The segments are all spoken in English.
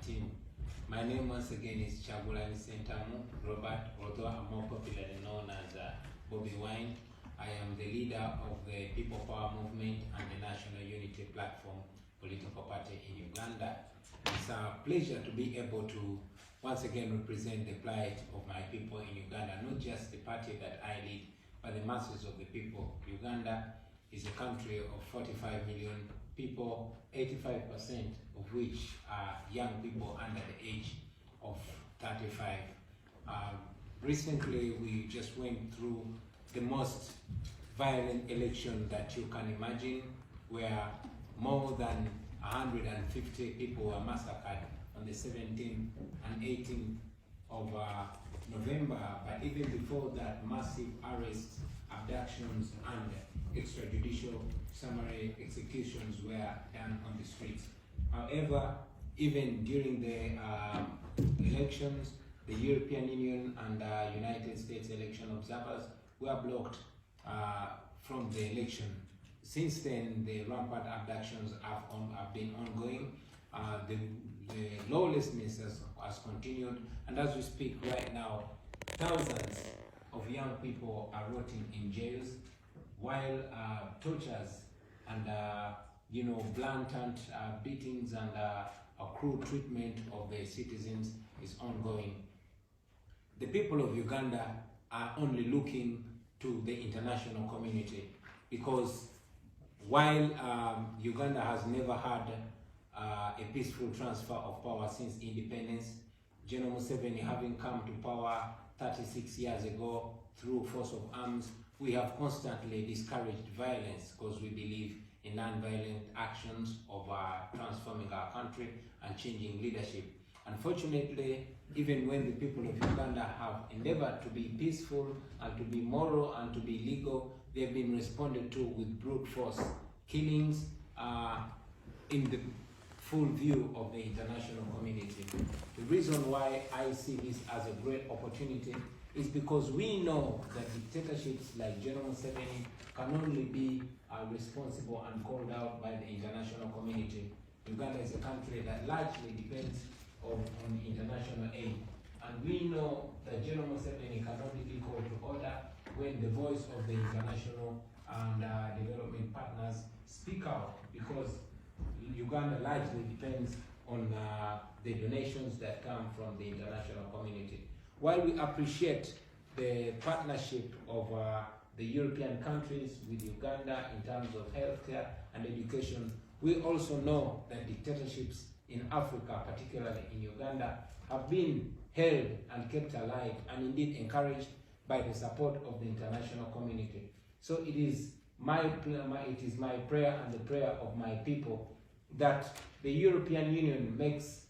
team. My name once again is Chagulani Sentamu Robert, although I'm more popularly known as Bobby Wine. I am the leader of the People Power Movement and the National Unity Platform political party in Uganda. It's a pleasure to be able to once again represent the plight of my people in Uganda, not just the party that I lead, but the masses of the people. Uganda is a country of 45 million people, 85% of which are young people under the age of 35. Recently, we just went through the most violent election that you can imagine, where more than 150 people were massacred on the 17th and 18th of November. But even before that, massive arrests, abductions, and extrajudicial summary executions were done on the streets. However, even during the elections, the European Union and United States election observers were blocked from the election. Since then, the rampant abductions have been ongoing. The lawlessness has continued, and as we speak right now, thousands of young people are rotting in jails, while tortures and blatant beatings and cruel treatment of the citizens is ongoing. The people of Uganda are only looking to the international community, because while Uganda has never had a peaceful transfer of power since independence, General Museveni having come to power 36 years ago through force of arms, we have constantly discouraged violence because we believe in non-violent actions of transforming our country and changing leadership. Unfortunately, even when the people of Uganda have endeavored to be peaceful and to be moral and to be legal, they have been responded to with brute force. Killings in the full view of the international community. The reason why I see this as a great opportunity is because we know that dictatorships like General Museveni can only be responsible and called out by the international community. Uganda is a country that largely depends on international aid. And we know that General Museveni can only be called to order when the voice of the international and development partners speak out, because Uganda largely depends on the donations that come from the international community. While we appreciate the partnership of the European countries with Uganda in terms of healthcare and education, we also know that dictatorships in Africa, particularly in Uganda, have been held and kept alive and indeed encouraged by the support of the international community. So it is my prayer and the prayer of my people that the European Union makes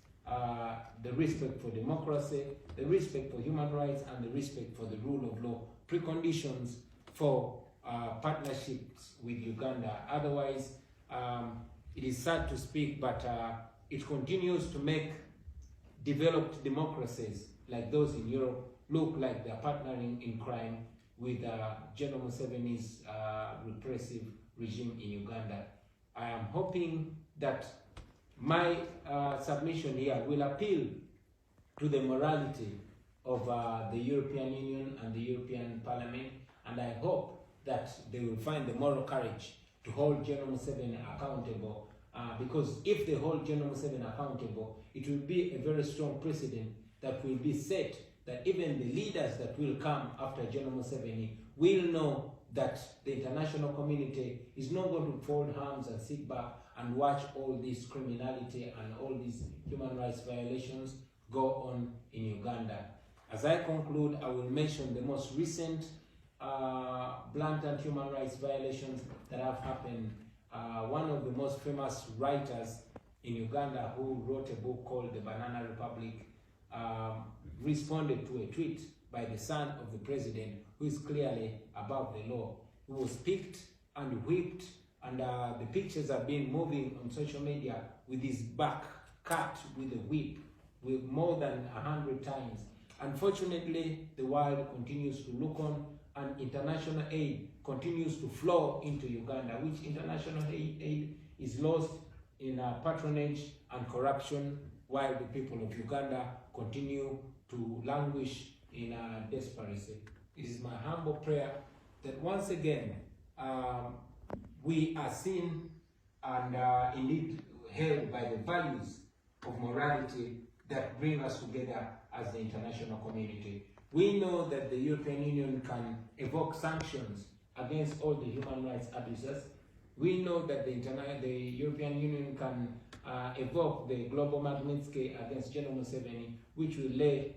the respect for democracy, the respect for human rights, and the respect for the rule of law preconditions for partnerships with Uganda. Otherwise, it is sad to speak, but it continues to make developed democracies like those in Europe look like they're partnering in crime with General Museveni's repressive regime in Uganda. I am hoping that my submission here will appeal to the morality of the European Union and the European Parliament, and I hope that they will find the moral courage to hold General Museveni accountable, because if they hold General Museveni accountable, it will be a very strong precedent that will be set, that even the leaders that will come after General Museveni will know that the international community is not going to fold arms and sit back and watch all this criminality and all these human rights violations go on in Uganda. As I conclude, I will mention the most recent blatant human rights violations that have happened. One of the most famous writers in Uganda, who wrote a book called The Banana Republic, responded to a tweet by the son of the president, who is clearly above the law, who was picked and whipped, and the pictures have been moving on social media with his back cut with a whip with more than 100 times. Unfortunately, the world continues to look on, and international aid continues to flow into Uganda, which international aid is lost in patronage and corruption, while the people of Uganda continue to languish in desperation. It is my humble prayer that once again we are seen and indeed held by the values of morality that bring us together as the international community. We know that the European Union can evoke sanctions against all the human rights abusers. We know that the European Union can evoke the Global Magnitsky against General Museveni, which will lay